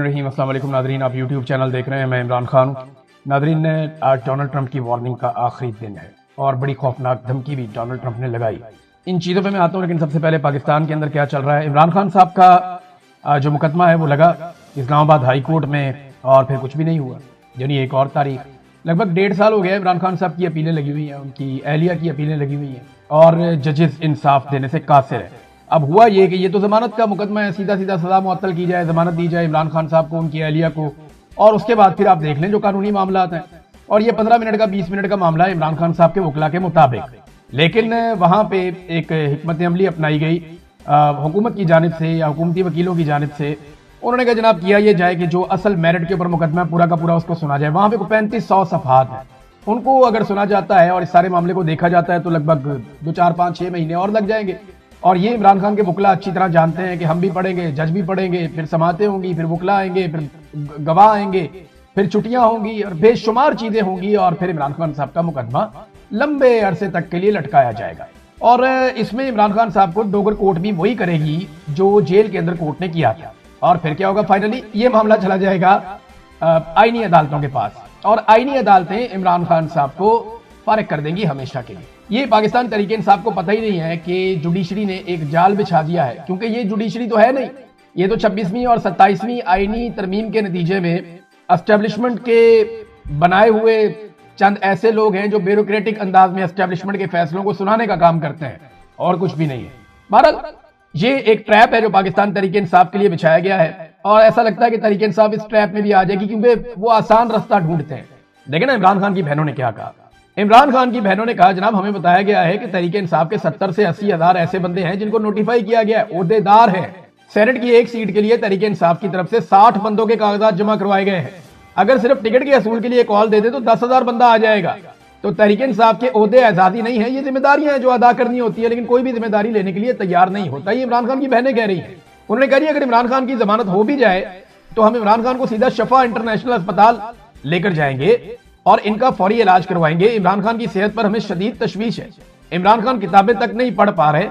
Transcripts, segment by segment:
बिस्मिल्लाहिर्रहमानिर्रहीम। अस्सलाम वालेकुम नादरीन, आप यूट्यूब चैनल देख रहे हैं, मैं इमरान खान हूँ। नादरीन, आज डोनाल्ड ट्रंप की वार्निंग का आखिरी दिन है और बड़ी खौफनाक धमकी भी डोनाल्ड ट्रंप ने लगाई। इन चीज़ों पे मैं आता हूँ, लेकिन सबसे पहले पाकिस्तान के अंदर क्या चल रहा है। इमरान खान साहब का जो मुकदमा है वो लगा इस्लामाबाद हाई कोर्ट में और फिर कुछ भी नहीं हुआ, यानी एक और तारीख। लगभग 1.5 साल हो गया इमरान खान साहब की अपीलें लगी हुई हैं, उनकी अहलिया की अपीलें लगी हुई हैं और जजेस इंसाफ देने से कासिर है। अब हुआ ये कि ये तो जमानत का मुकदमा है, सीधा सीधा सजा मुअत्तल की जाए, जमानत दी जाए इमरान खान साहब को, उनकी अहलिया को, और उसके बाद फिर आप देख लें जो कानूनी मामलात हैं। और ये 15 मिनट का 20 मिनट का मामला है इमरान खान साहब के वकला के मुताबिक। लेकिन वहां पे एक हिकमत अमली अपनाई गई हुकूमत की जानिब से या हुकूमती वकीलों की जानिब से। उन्होंने कहा जनाब किया ये जाए कि जो असल मेरिट के ऊपर मुकदमा पूरा का पूरा उसको सुना जाए। वहां पे 3500 सफहात है, उनको अगर सुना जाता है और इस सारे मामले को देखा जाता है तो लगभग 2, 4, 5, 6 महीने और लग जाएंगे। और ये इमरान खान के वकला अच्छी तरह जानते हैं कि हम भी पढ़ेंगे, जज भी पढ़ेंगे, फिर समातें होंगी, फिर वकला आएंगे, फिर गवाह आएंगे, फिर छुट्टियां होंगी और बेशुमार चीजें होंगी और फिर इमरान खान साहब का मुकदमा लंबे अरसे तक के लिए लटकाया जाएगा। और इसमें इमरान खान साहब को डोगर कोर्ट भी वही करेगी जो जेल के अंदर कोर्ट ने किया था। और फिर क्या होगा, फाइनली ये मामला चला जाएगा आईनी अदालतों के पास और आईनी अदालतें इमरान खान साहब को फारिग कर देंगी हमेशा के लिए। ये पाकिस्तान तरीके इंसाफ को पता ही नहीं है कि जुडिशरी ने एक जाल बिछा दिया है, क्योंकि ये जुडिशरी तो है नहीं, ये तो 26वीं और 27वीं आईनी तरमीम के नतीजे में एस्टेब्लिशमेंट के बनाए हुए चंद ऐसे लोग हैं जो ब्यूरोक्रेटिक अंदाज में एस्टेब्लिशमेंट के फैसलों को सुनाने का काम करते हैं और कुछ भी नहीं है। बहरहाल ये एक ट्रैप है जो पाकिस्तान तरीके इंसाफ के लिए बिछाया गया है और ऐसा लगता है कि तरीके इंसाफ इस ट्रैप में भी आ जाएगी, क्योंकि वो आसान रास्ता ढूंढते हैं। देखिए ना इमरान खान की बहनों ने क्या कहा। इमरान खान की बहनों ने कहा जनाब हमें बताया गया है कि तरीके इंसाफ के 70 से 80 हजार ऐसे बंदे हैं जिनको नोटिफाई किया गया है, ओहदेदार हैं। सेनेट की एक सीट के लिए तरीके इंसाफ की तरफ से 60 बंदों के कागजात जमा करवाए गए हैं। अगर सिर्फ टिकट के असूल के लिए कॉल दे दे तो 10,000 बंदा आ जाएगा। तो तरीके इंसाफ के ओहदे आजादी नहीं है, ये जिम्मेदारियां हैं जो अदा करनी होती है, लेकिन कोई भी जिम्मेदारी लेने के लिए तैयार नहीं होता। ये इमरान खान की बहनें कह रही हैं। उन्होंने कहा अगर इमरान खान की जमानत हो भी जाए तो हम इमरान खान को सीधा शफा इंटरनेशनल अस्पताल लेकर जाएंगे और इनका फौरी इलाज करवाएंगे। इमरान खान की सेहत पर हमें शदीद तशवीश है। इमरान खान किताबें तक नहीं पढ़ पा रहे,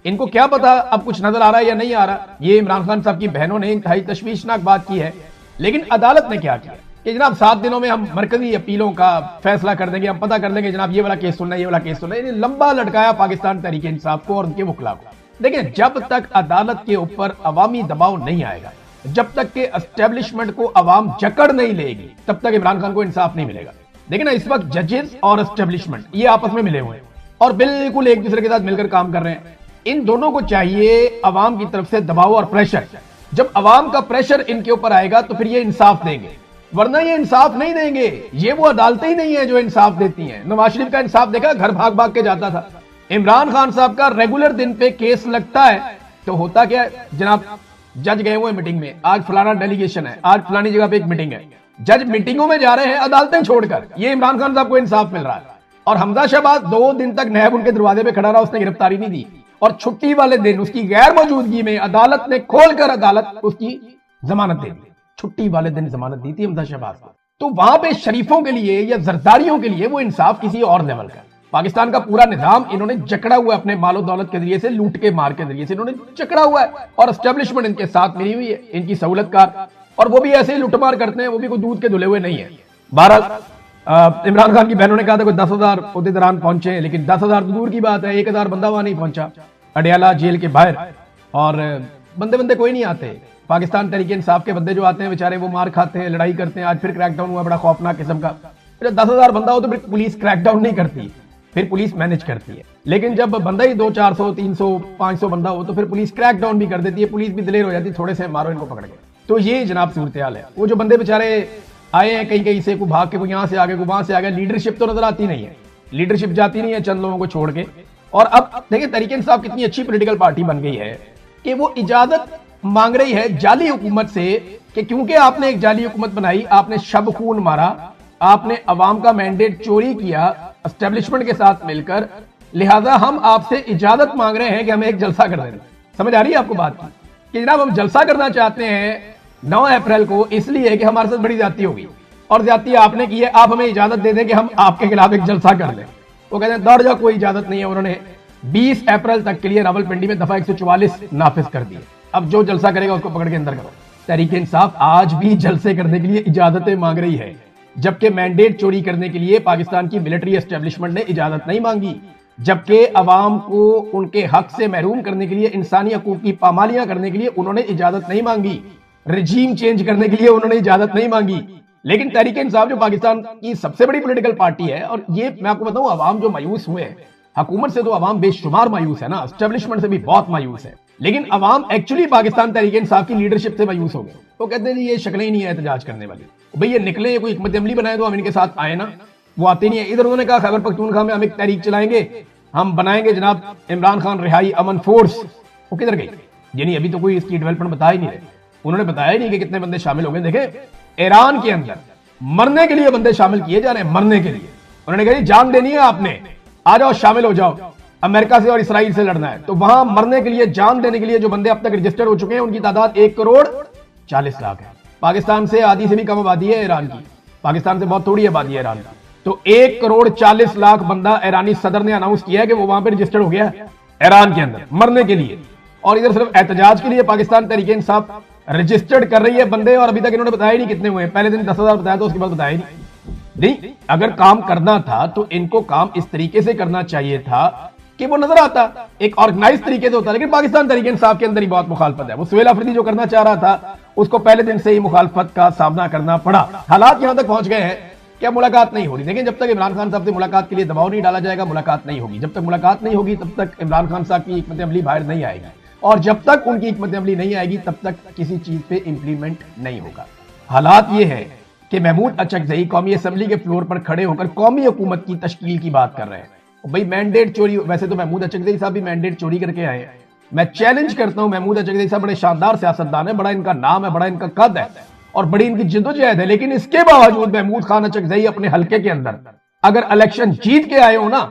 इनको क्या पता अब कुछ नजर आ रहा है या नहीं आ रहा। ये इमरान खान साहब की बहनों ने इंतहाई तशवीशनाक बात की है। लेकिन अदालत ने क्या किया कि जनाब 7 दिनों में हम मरकजी अपीलों का फैसला कर देंगे, हम पता कर लेंगे जनाब ये वाला केस सुनना, ये वाला केस सुनना। इन्हें लंबा लटकाया पाकिस्तान तरीके इंसाफ को और उनके वकला को। देखिए जब तक अदालत के ऊपर अवामी दबाव नहीं आएगा, जब तक के एस्टेब्लिशमेंट को अवाम जकड़ नहीं लेगी, तब तक इमरान खान को इंसाफ नहीं मिलेगा। देखिए ना इस वक्त जजेस और एस्टेब्लिशमेंट ये आपस में मिले हुए हैं और बिल्कुल एक दूसरे के साथ मिलकर काम कर रहे हैं। इन दोनों को चाहिए अवाम की तरफ से दबाव और प्रेशर। जब अवाम का प्रेशर इनके ऊपर आएगा तो फिर ये इंसाफ देंगे, वरना ये इंसाफ नहीं देंगे। ये वो अदालतें ही नहीं है जो इंसाफ देती हैं। नवाज शरीफ का इंसाफ देखा, घर भाग भाग के जाता था। इमरान खान साहब का रेगुलर दिन पे केस लगता है तो होता क्या है जनाब, जज गए हुए मीटिंग में, आज फलाना डेलीगेशन है, आज फलानी जगह पे एक मीटिंग है, जज मीटिंगों में जा रहे हैं अदालतें छोड़कर। ये इमरान खान साहब को इंसाफ मिल रहा है। और हमजा शहबाज 2 दिन तक नैब उनके दरवाजे पे खड़ा रहा, उसने गिरफ्तारी नहीं दी और छुट्टी वाले दिन उसकी गैर मौजूदगी में अदालत ने खोलकर अदालत उसकी जमानत दे दी। छुट्टी वाले दिन जमानत दी थी हमजा शहबाज को। तो वहां पे शरीफों के लिए या जरदारियों के लिए वो इंसाफ किसी और लेवल का। पाकिस्तान का पूरा निजाम इन्होंने जकड़ा हुआ है, अपने मालो दौलत के जरिए से, लूट के मार के जरिए से इन्होंने जकड़ा हुआ है और एस्टेब्लिशमेंट इनके साथ मिली हुई है, इनकी सहूलतकार। और वो भी ऐसे ही लुटमार करते हैं, वो भी कोई दूध के धुले हुए नहीं है। बहरहाल इमरान खान की बहनों ने कहा था कोई 10,000 ओहदेदारान पहुंचे, लेकिन 10,000 दूर की बात है, 1,000 बंदा वहां नहीं पहुंचा अडियाला जेल के बाहर। और बंदे कोई नहीं आते। पाकिस्तान तरीके इंसाफ के बंदे जो आते हैं बेचारे वो मार खाते हैं, लड़ाई करते हैं। आज फिर क्रैकडाउन हुआ बड़ा खौफनाक किस्म का। 10,000 बंदा हो तो फिर पुलिस क्रैकडाउन नहीं करती, फिर पुलिस मैनेज करती है। लेकिन जब बंदा ही 200, 400, 300, 500 बंदा हो तो फिर पुलिस क्रैकडाउन भी कर देती है, पुलिस भी दिलेर हो जाती है, थोड़े से मारो इनको पकड़ के। तो ये जनाब सूरत हाल है। वो जो बंदे बेचारे आए हैं कहीं से, को भाग के, को यहाँ से आगे, को वहां से आगे, लीडरशिप तो नजर आती नहीं है, लीडरशिप जाती नहीं है चंद लोगों को छोड़ के। और अब देखिए तरीके इंसाफ कितनी अच्छी पॉलिटिकल पार्टी बन गई है कि वो इजाजत मांग रही है जाली हुकूमत से कि क्योंकि आपने एक जाली हुकूमत बनाई, आपने शब खून मारा, आपने अवाम का मैंडेट चोरी किया एस्टेब्लिशमेंट के साथ मिलकर, लिहाजा हम आपसे इजाजत मांग रहे हैं कि हमें एक जलसा कर देना। समझ आ रही है आपको बात की कि जनाब हम जलसा करना चाहते हैं 9 अप्रैल को, इसलिए कि हमारे साथ बड़ी ज्यादती होगी और ज्यादती आपने की है, आप हमें इजाजत दे दें कि हम आपके खिलाफ एक जलसा कर लें। वो कहते हैं दौड़ जाओ, कोई इजाजत नहीं है। उन्होंने 20 अप्रैल तक के लिए रावलपिंडी में दफा 144 नाफिज कर दी। अब जो जलसा करेगा उसको पकड़ के अंदर करो। तहरीक इंसाफ आज भी जलसे करने के लिए इजाजतें मांग रही है, जबकि मैंडेट चोरी करने के लिए पाकिस्तान की मिलिट्री एस्टेब्लिशमेंट ने इजाजत नहीं मांगी, जबकि अवाम को उनके हक से महरूम करने के लिए, इंसानी हकूक की पामालियां करने के लिए उन्होंने इजाजत नहीं मांगी, रजीम चेंज करने के लिए उन्होंने इजाजत नहीं मांगी। लेकिन तहरीक इंसाफ जो पाकिस्तान की सबसे बड़ी पॉलिटिकल पार्टी है, और ये मैं आपको बताऊं, अवाम जो मायूस हुए हैं, हुकूमत से तो अवाम बेशुमार मायूस है ना, एस्टेब्लिशमेंट से भी बहुत मायूस है, लेकिन अवाम एक्चुअली पाकिस्तान तहरीक इंसाफ की लीडरशिप से मायूस हो गए। तो कहते हैं ये शक्लें ही नहीं है एहतजाज करने वाली, भाई ये निकले, कोई हिकमत अमली बनाए तो हम इनके साथ आए ना, वो आते नहीं है। इधर उन्होंने कहा खैबर पख्तूनख्वा में हम एक तहरीक चलाएंगे, हम बनाएंगे जनाब इमरान खान रिहाई अमन फोर्स। वो किधर गई? यानी अभी तो कोई इसकी डेवलपमेंट बता ही नहीं रहे, उन्होंने बताया ही नहीं कि कितने बंदे शामिल हो गए। देखे ईरान के अंदर मरने के लिए बंदे शामिल किए जा रहे हैं, मरने के लिए। उन्होंने कहा जान देनी है आपने, आ जाओ शामिल हो जाओ, अमेरिका से और इसराइल से लड़ना है। तो वहां मरने के लिए, जान देने के लिए जो बंदे अब तक रजिस्टर्ड हो चुके हैं उनकी तादाद 1,40,00,000 है। पाकिस्तान से आधी से भी कम आबादी है ईरान की, पाकिस्तान से बहुत थोड़ी आबादी है ईरान की। तो 1,40,00,000 बंदा ईरानी सदर ने अनाउंस किया है कि वो वहां पर रजिस्टर्ड हो गया है ईरान के अंदर मरने के लिए। और इधर सिर्फ एहतजाज के लिए पाकिस्तान तहरीक इंसाफ रजिस्टर्ड कर रही है बंदे, और अभी तक इन्होंने बताया नहीं कितने हुए। पहले दिन 10,000 बताया था, उसके बाद बताया नहीं। अगर काम करना था तो इनको काम इस तरीके से करना चाहिए था कि वो नजर आता, एक ऑर्गेनाइज तरीके से होता। लेकिन पाकिस्तान तहरीक इंसाफ के अंदर ही बहुत मुखालफत है। वो सुहेल अफरीदी जो करना चाह रहा था उसको पहले दिन से ही मुखालफत का सामना करना पड़ा। हालात यहां तक पहुंच गए हैं कि अब मुलाकात नहीं हो रही। लेकिन जब तक इमरान खान साहब से मुलाकात के लिए दबाव नहीं डाला जाएगा, मुलाकात नहीं होगी। जब तक मुलाकात नहीं होगी तब तक इमरान खान साहब की हिकमत अमली बाहर नहीं आएगी, और जब तक उनकी हिकमत अमली नहीं आएगी तब तक किसी चीज पे इंप्लीमेंट नहीं होगा। हालात ये है कि महमूद अचकज़ई कौमी असम्बली के फ्लोर पर खड़े होकर कौमी हुकूमत की तश्कील की बात कर रहे हैं। भाई मैंडेट चोरी, वैसे तो महमूद अचकज़ई साहब भी मैंडेट चोरी करके आए हैं। मैं चैलेंज करता हूं, महमूद अचकज़ई साहब बड़े शानदार सियासतदान है, बड़ा इनका नाम है, बड़ा इनका कद है और बड़ी इनकी जिद्दोजहद है। लेकिन इसके बावजूद महमूद खान अचकज़ई अपने हल्के के अंदर अगर इलेक्शन जीत के आए हो ना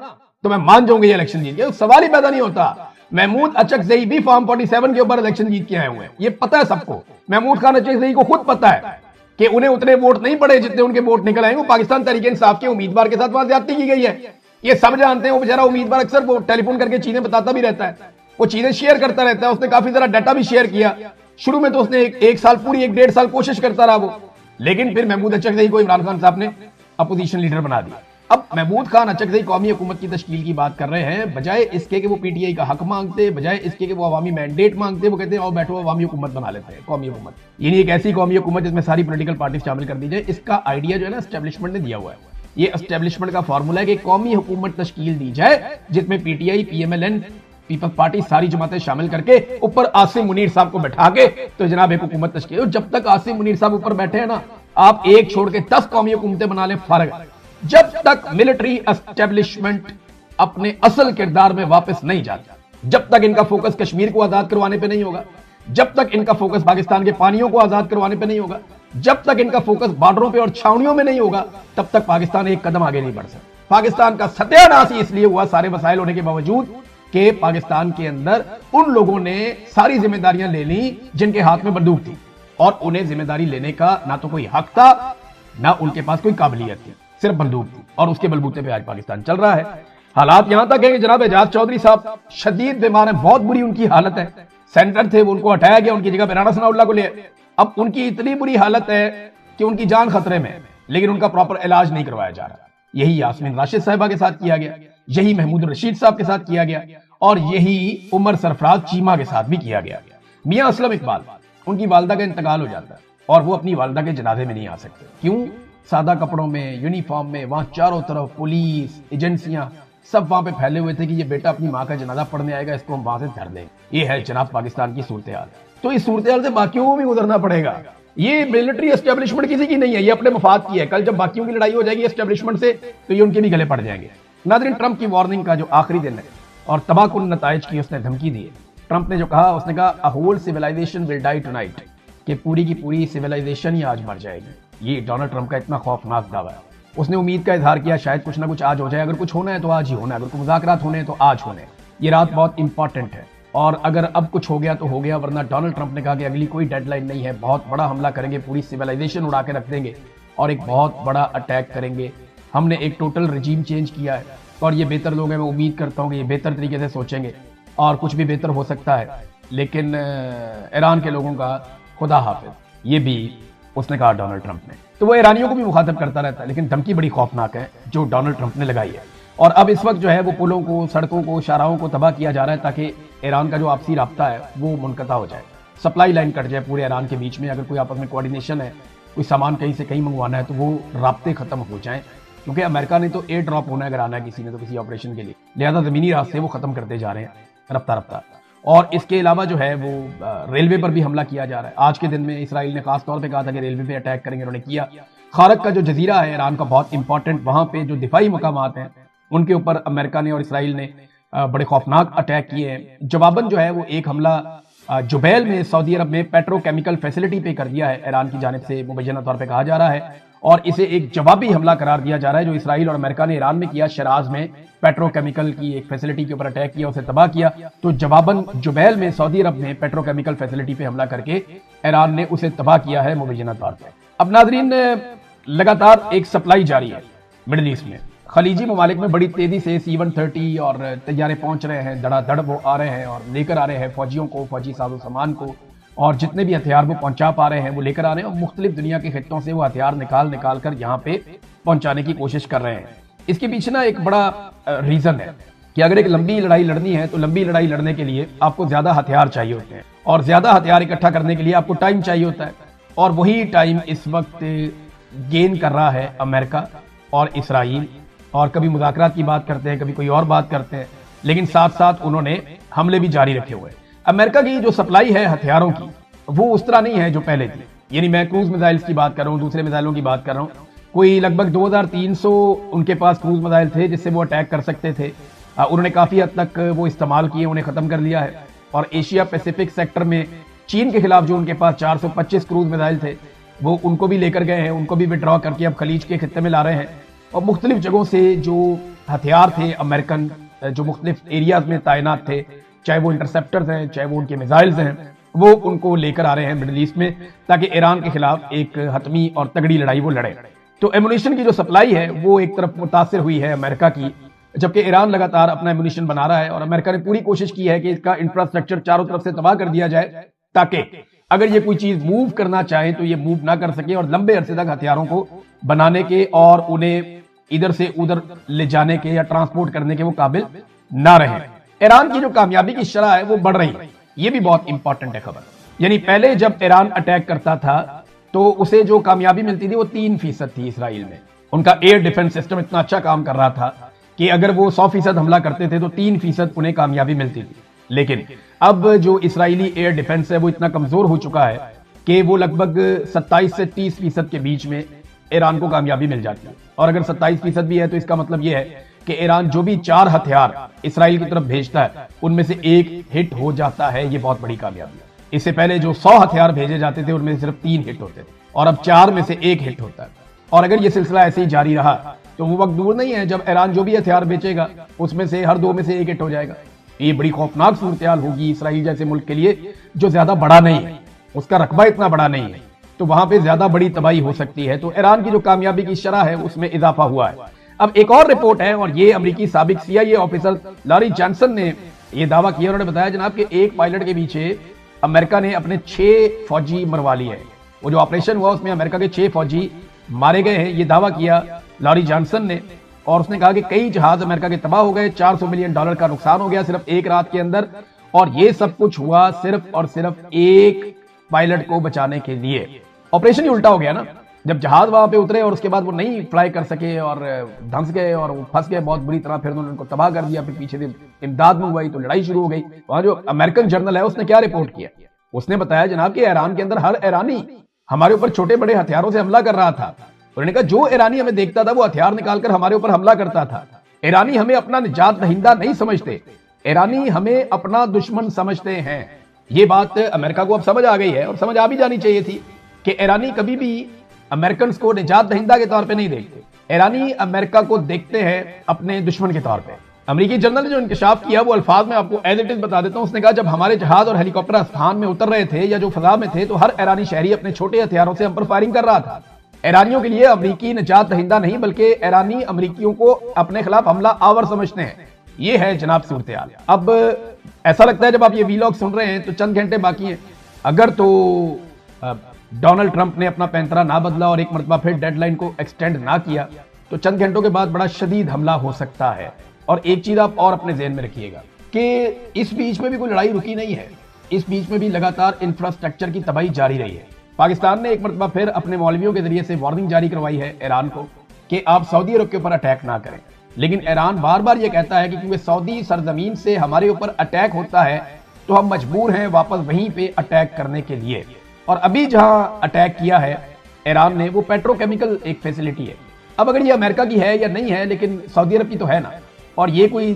तो मैं मान जाऊंगा ये इलेक्शन जीत के, सवाल ही पैदा नहीं होता। महमूद अचकज़ई भी फॉर्म 47 के ऊपर इलेक्शन जीत के आए हुए हैं, ये पता है सबको। महमूद खान अचकज़ई को खुद पता है कि उन्हें उतने वोट नहीं पड़े जितने उनके वोट निकल आएंगे। पाकिस्तान तहरीक इंसाफ के उम्मीदवार के साथ वहां ज्यादती की गई है, ये सब जानते हैं। वो बेचारा उम्मीदवार अक्सर वो टेलीफोन करके चीजें बताता भी रहता है, वो चीजें शेयर करता रहता है। उसने काफी सारा डाटा भी शेयर किया। शुरू में तो उसने एक साल, पूरी 1-1.5 साल कोशिश करता रहा वो, लेकिन फिर महमूद अचकज़ई को इमरान खान साहब ने अपोजिशन लीडर बना दिया। अब महमूद खान अचकज़ई कौमी हुकूमत की तश्कील की बात कर रहे हैं, बजाय इसके कि वो पीटीआई का हक मांगते, बजाय इसके कि वो अवामी मैंडेट मांगते, वो कहते हैं आओ बैठो अवामी हुकूमत बना लेते हैं, कौमी हुकूमत। यानी एक ऐसी कौमी हुकूमत जिसमें सारी पॉलिटिकल पार्टी शामिल कर दी जाए। इसका आइडिया जो है ना एस्टेब्लिशमेंट ने दिया हुआ है। ये एस्टेब्लिशमेंट का फॉर्मूला है कि कौमी हुकूमत तश्कील दी जाए जिसमें पीटीआई, पीएमएलएन, पीपल्स पार्टी, सारी जमातें शामिल करके ऊपर आसिम मुनीर साहब को बैठा के तो जनाब एक हुकूमत तश्कील। जब तक आसिम मुनीर साहब ऊपर बैठे हैं ना, आप एक छोड़ के 10 कौमी हुकूमतें बना लें, फर्क है। जब तक मिलिट्री एस्टेब्लिशमेंट अपने असल किरदार में वापस नहीं जाता, जब तक इनका फोकस कश्मीर को आजाद करवाने पे नहीं होगा, जब तक इनका फोकस पाकिस्तान के पानियों को आजाद करवाने पे नहीं होगा, जब तक इनका फोकस बॉर्डरों पे और छावनियों में नहीं होगा, तब तक पाकिस्तान एक कदम आगे नहीं बढ़ सकता। पाकिस्तान का सत्यानाश इसलिए हुआ, सारे वसाइल होने के बावजूद, कि पाकिस्तान के अंदर उन लोगों ने सारी जिम्मेदारियां ले ली जिनके हाथ में बंदूक थी, और उन्हें जिम्मेदारी लेने का ना तो कोई हक था ना उनके पास कोई काबिलियत थी, सिर्फ बंदूक थी, और उसके बलबूते पे आज पाकिस्तान चल रहा है। हालात यहां तक है कि जनाब एजाज चौधरी साहब शदीद बीमार हैं, बहुत बुरी उनकी हालत है। सेंटर थे, वो उनको हटाया गया, उनकी जगह पे राणा सनाउल्लाह को ले। अब उनकी इतनी बुरी हालत है कि उनकी जान खतरे में है, लेकिन उनका प्रॉपर इलाज नहीं करवाया जा रहा। यही यास्मीन राशिद साहिबा के साथ किया गया, यही महमूद रशीद साहब के साथ किया गया, और यही उमर सरफराज चीमा के साथ भी किया गया। मियां असलम इकबाल, उनकी वालदा का इंतकाल हो जाता है और वो अपनी वालदा के जनाजे में नहीं आ सकते। क्यों? सादा कपड़ों में, यूनिफॉर्म में, वहां चारों तरफ पुलिस, एजेंसियां सब वहां पे फैले हुए थे कि ये बेटा अपनी माँ का जनाजा पढ़ने आएगा, इसको हम वहां से धर देंगे। ये है जनाब पाकिस्तान की सूरत हाल। तो इस सूरत हाल से बाकियों को भी गुजरना पड़ेगा। ये मिलिट्री एस्टेब्लिशमेंट किसी की नहीं है, ये अपने मफाद की है। कल जब बाकियों की लड़ाई हो जाएगी एस्टेब्लिशमेंट से तो ये उनके भी गले पड़ जाएंगे। नाज़रीन, ट्रंप की वार्निंग का जो आखिरी दिन है और तबाहकुन नताइज की उसने धमकी दी है। ट्रंप ने जो कहा, उसने कहा a whole civilization will die tonight, कि पूरी की पूरी सिविलाइजेशन ही आज मर जाएगी। ये डोनाल्ड ट्रंप का इतना खौफनाक दावा है। उसने उम्मीद का इजहार किया शायद कुछ ना कुछ आज हो जाए, अगर कुछ होना है तो आज ही होना है, अगर कुछ मुज़ाकरात होने हैं तो आज होने। ये रात बहुत इंपॉर्टेंट है और अगर अब कुछ हो गया तो हो गया, वरना डोनाल्ड ट्रंप ने कहा कि अगली कोई डेडलाइन नहीं है, बहुत बड़ा हमला करेंगे, पूरी सिविलाइजेशन उड़ा के रख देंगे और एक बहुत बड़ा अटैक करेंगे। हमने एक टोटल रजीम चेंज किया है और ये बेहतर लोग हैं, मैं उम्मीद करता हूँ कि ये बेहतर तरीके से सोचेंगे और कुछ भी बेहतर हो सकता है। लेकिन ईरान के लोगों का खुदा हाफिज। یہ بھی اس نے کہا ڈونلڈ ٹرمپ نے. تو وہ ایرانیوں کو بھی مخاطب کرتا رہتا ہے، لیکن دھمکی بڑی خوفناک ہے جو ڈونلڈ ٹرمپ نے لگائی ہے. اور اب اس وقت جو ہے وہ پلوں کو، سڑکوں کو، شاہراہوں کو تباہ کیا جا رہا ہے تاکہ ایران کا جو آپسی رابطہ ہے وہ منقطع ہو جائے، سپلائی لائن کٹ جائے پورے ایران کے بیچ میں. اگر کوئی آپس میں کوارڈینیشن ہے، کوئی سامان کہیں سے کہیں منگوانا ہے تو وہ رابطے ختم ہو جائیں، کیونکہ امریکہ نے تو ایئر ڈراپ ہونا ہے اگر آنا ہے کسی نے تو کسی آپریشن کے لیے، لہذا زمینی راستے وہ ختم کرتے جا رہے ہیں رفتہ رفتہ. اور اس کے علاوہ جو ہے وہ ریلوے پر بھی حملہ کیا جا رہا ہے. آج کے دن میں اسرائیل نے خاص طور پہ کہا تھا کہ ریلوے پہ اٹیک کریں گے، انہوں نے کیا. خارق کا جو جزیرہ ہے ایران کا بہت امپورٹنٹ، وہاں پہ جو دفاعی مقامات ہیں ان کے اوپر امریکہ نے اور اسرائیل نے بڑے خوفناک اٹیک کیے ہیں. جواباً جو ہے وہ ایک حملہ جبیل میں سعودی عرب میں پیٹرو کیمیکل فیسلٹی پہ کر دیا ہے ایران کی جانب سے، مبینہ طور پہ کہا جا رہا ہے، اور اسے ایک جوابی حملہ قرار دیا جا رہا ہے جو اسرائیل اور امریکہ نے ایران میں کیا. شراز میں پیٹرو کیمیکل کی ایک فیسلٹی کے اوپر اٹیک کیا، اسے تباہ کیا. تو جواباً جبیل میں سعودی عرب میں پیٹرو کیمیکل فیسلٹی پہ حملہ کر کے ایران نے اسے تباہ کیا ہے مبینہ طور پہ. اب ناظرین، لگاتار ایک سپلائی جاری ہے مڈل ایسٹ میں. خلیجی ممالک میں بڑی تیزی سے C-130 اور طیارے پہنچ رہے ہیں، دڑا دڑ وہ آ رہے ہیں اور لے کر آ رہے ہیں فوجیوں کو، فوجی ساز و سامان کو، اور جتنے بھی ہتھیار وہ پہنچا پا رہے ہیں وہ لے کر آ رہے ہیں، اور مختلف دنیا کے خطوں سے وہ ہتھیار نکال کر یہاں پہ پہنچانے کی کوشش کر رہے ہیں. اس کے پیچھے نا ایک بڑا ریزن ہے کہ اگر ایک لمبی لڑائی لڑنی ہے تو لمبی لڑائی لڑنے کے لیے آپ کو زیادہ ہتھیار چاہیے ہوتے ہیں، اور زیادہ ہتھیار اکٹھا کرنے کے لیے آپ کو ٹائم چاہیے ہوتا ہے. اور وہی ٹائم اس وقت گین کر رہا ہے امریکہ اور اسرائیل، اور کبھی مذاکرات کی بات کرتے ہیں، کبھی کوئی اور بات کرتے ہیں، لیکن ساتھ ساتھ انہوں نے حملے بھی جاری رکھے ہوئے. امریکہ کی جو سپلائی ہے ہتھیاروں کی وہ اس طرح نہیں ہے جو پہلے تھی. یعنی میں کروز میزائلز کی بات کر رہا ہوں، دوسرے میزائلوں کی بات کر رہا ہوں. کوئی لگ بھگ 2300 ان کے پاس کروز میزائل تھے جس سے وہ اٹیک کر سکتے تھے. انہوں نے کافی حد تک وہ استعمال کیے، انہیں ختم کر لیا ہے. اور ایشیا پیسیفک سیکٹر میں چین کے خلاف جو ان کے پاس 425 کروز میزائل تھے وہ ان کو بھی لے کر گئے ہیں، ان کو بھی وڈرا کر کے اب خلیج کے خطے میں لا رہے ہیں. اور مختلف جگہوں سے جو ہتھیار تھے امریکن جو مختلف ایریاز میں تعینات تھے، چاہے وہ انٹرسپٹرز ہیں، چاہے وہ ان کے میزائلز ہیں، وہ ان کو لے کر آ رہے ہیں مڈل ایسٹ میں تاکہ ایران کے خلاف ایک حتمی اور تگڑی لڑائی وہ لڑے. تو ایمونیشن کی جو سپلائی ہے وہ ایک طرف متاثر ہوئی ہے امریکہ کی، جبکہ ایران لگاتار اپنا ایمونیشن بنا رہا ہے، اور امریکہ نے پوری کوشش کی ہے کہ اس کا انفراسٹرکچر چاروں طرف سے تباہ کر دیا جائے تاکہ اگر یہ کوئی چیز موو کرنا چاہے تو یہ موو نہ کر سکے، اور لمبے عرصے تک ہتھیاروں کو بنانے کے اور انہیں ادھر سے ادھر لے جانے کے یا ٹرانسپورٹ کرنے کے وہ قابل نہ رہے. ایران کی جو کامیابی کی شرح ہے وہ بڑھ رہی ہے، یہ بھی بہت امپورٹنٹ ہے خبر. یعنی پہلے جب ایران اٹیک کرتا تھا تو اسے جو کامیابی ملتی تھی وہ 3% تھی. اسرائیل میں ان کا ایئر ڈیفنس سسٹم اتنا اچھا کام کر رہا تھا کہ اگر وہ 100% حملہ کرتے تھے تو 3% انہیں کامیابی ملتی تھی. لیکن اب جو اسرائیلی ایئر ڈیفنس ہے وہ اتنا کمزور ہو چکا ہے کہ وہ لگ بھگ 27 سے 30% کے بیچ میں ایران کو کامیابی مل جاتی ہے. اور اگر 27% بھی ہے تو اس کا مطلب یہ ہے کہ ایران جو بھی 4 ہتھیار اسرائیل کی طرف بھیجتا ہے ان میں سے 1 ہٹ ہو جاتا ہے. یہ بہت بڑی کامیابی ہے. اس سے پہلے جو 100 ہتھیار بھیجے جاتے تھے ان میں سے صرف 3 ہٹ ہوتے تھے، اور اب 4 میں سے 1 ہٹ ہوتا ہے. اور اگر یہ سلسلہ ایسے ہی جاری رہا تو وہ وقت دور نہیں ہے جب ایران جو بھی ہتھیار بیچے گا اس میں سے ہر 2 میں سے 1 ہٹ ہو جائے گا. یہ بڑی خوفناک صورتحال ہوگی اسرائیل جیسے ملک کے لیے جو زیادہ بڑا نہیں ہے، اس کا رقبہ اتنا بڑا نہیں ہے، تو وہاں پہ زیادہ بڑی تباہی ہو سکتی ہے. تو ایران کی جو کامیابی کی شرح ہے اس میں اضافہ ہوا ہے. اب ایک اور رپورٹ ہے، اور یہ امریکی سابق CIA آفیسر لاری جانسن نے یہ دعویٰ کیا. انہوں نے بتایا جناب کہ ایک پائلٹ کے پیچھے امریکہ نے اپنے 6 فوجی مروا لیے ہیں. وہ جو آپریشن ہوا اس میں امریکہ کے 6 فوجی مارے گئے ہیں. یہ دعویٰ کیا لاری جانسن نے، اور اس نے کہا کہ کئی جہاز امریکہ کے تباہ ہو گئے، $400 ملین کا نقصان ہو گیا صرف ایک رات کے اندر، اور یہ سب کچھ ہوا صرف اور صرف ایک پائلٹ کو بچانے کے لیے. آپریشن ہی الٹا ہو گیا نا. جب جہاز وہاں پہ اترے اور اس کے بعد وہ نہیں فلائی کر سکے اور دھنس گئے اور وہ پھنس گئے بہت بری طرح، پھر انہوں نے ان کو تباہ کر دیا. پھر پیچھے سے امداد منگوائی تو لڑائی شروع ہو گئی. وہاں جو امریکن جرنل ہے اس نے کیا رپورٹ کیا؟ اس نے بتایا جناب کہ ایران کے اندر ہر ایرانی ہمارے اوپر چھوٹے بڑے ہتھیاروں سے حملہ کر رہا تھا. انہوں نے کہا جو ایرانی ہمیں دیکھتا تھا وہ ہتھیار نکال کر ہمارے اوپر حملہ کرتا تھا. ایرانی ہمیں اپنا نجات دہندہ نہیں سمجھتے، ایرانی ہمیں اپنا دشمن سمجھتے ہیں. یہ بات امریکہ کو اب سمجھ آ گئی ہے، اور سمجھ آ بھی جانی چاہیے تھی کہ ایرانی کبھی بھی امریکنز کو نجات دہندہ کے طور پہ نہیں دیکھتے. ایرانی امریکہ کو دیکھتے ہیں اپنے دشمن کے طور پہ. امریکی جنرل نے جو انکشاف کیا وہ الفاظ میں آپ کو ایز اٹ از بتا دیتا ہوں. اس نے کہا جب ہمارے جہاز اور ہیلی کاپٹر آسمان میں اتر رہے تھے یا جو فضا میں تھے تو ہر ایرانی شہری اپنے چھوٹے ہتھیاروں سے ہم پر فائرنگ کر رہا تھا. ایرانیوں کے لیے امریکی نجات دہندہ نہیں بلکہ ایرانی امریکیوں کو اپنے خلاف حملہ آور سمجھتے ہیں. یہ ہے جناب صورتحال. اب ایسا لگتا ہے جب آپ یہ ویلاگ سن رہے ہیں تو چند گھنٹے باقی ہیں. اگر تو डोनाल्ड ट्रंप ने अपना पैंतरा ना बदला और एक मरतबा फिर डेडलाइन को एक्सटेंड ना किया तो चंद घंटों के बाद बड़ा शदीद हमला हो सकता है। और एक चीज आप और अपने ज़हन में रखिएगा कि इस बीच में भी कोई लड़ाई रुकी नहीं है, इस बीच में भी लगातार इंफ्रास्ट्रक्चर की तबाही जारी रही है। पाकिस्तान ने एक मरतबा फिर अपने मौलवियों के जरिए से वार्निंग जारी करवाई है ईरान को कि आप सऊदी अरब के ऊपर अटैक ना करें, लेकिन ईरान बार बार ये कहता है कि क्योंकि सऊदी सरजमीन से हमारे ऊपर अटैक होता है तो हम मजबूर हैं वापस वहीं पे अटैक करने के लिए। और अभी जहां अटैक किया है ईरान ने वो पेट्रोकेमिकल एक फैसिलिटी है। अब अगर ये अमेरिका की है या नहीं है, लेकिन सऊदी अरब की तो है ना, और ये कोई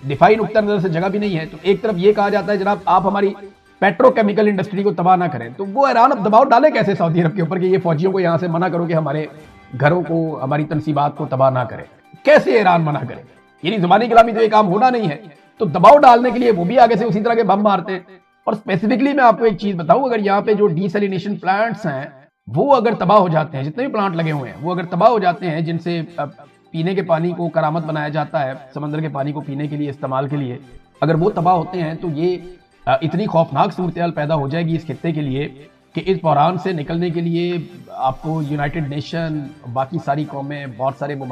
दिफाई नुक्ता नजर से जगह भी नहीं है। तो एक तरफ ये कहा जाता है जनाब आप हमारी पेट्रोकेमिकल इंडस्ट्री को तबाह ना करें, तो वो ईरान अब दबाव डाले कैसे सऊदी अरब के ऊपर कि ये फौजियों को यहां से मना करो कि हमारे घरों को, हमारी तनसीबात को तबाह ना करें। कैसे ईरान मना करे? यानी ज़ुबानी कलामी तो ये काम होना नहीं है, तो दबाव डालने के लिए वो भी आगे से उसी तरह के बम मारते हैं। और स्पेसिफिकली मैं आपको एक चीज बताऊं, अगर यहाँ पे जो डीसैलिनेशन प्लांट्स हैं वो अगर तबाह हो जाते हैं, जितने भी प्लांट लगे हुए हैं वो अगर तबाह हो जाते हैं जिनसे पीने के पानी को करामत बनाया जाता है, समंदर के पानी को पीने के लिए इस्तेमाल के लिए, अगर वो तबाह होते हैं तो ये इतनी खौफनाक सूरत पैदा हो जाएगी इस खित्ते के लिए कि इस बहरान से निकलने के लिए आपको यूनाइटेड नेशन, बाकी सारी कौमें, बहुत सारे ममालिक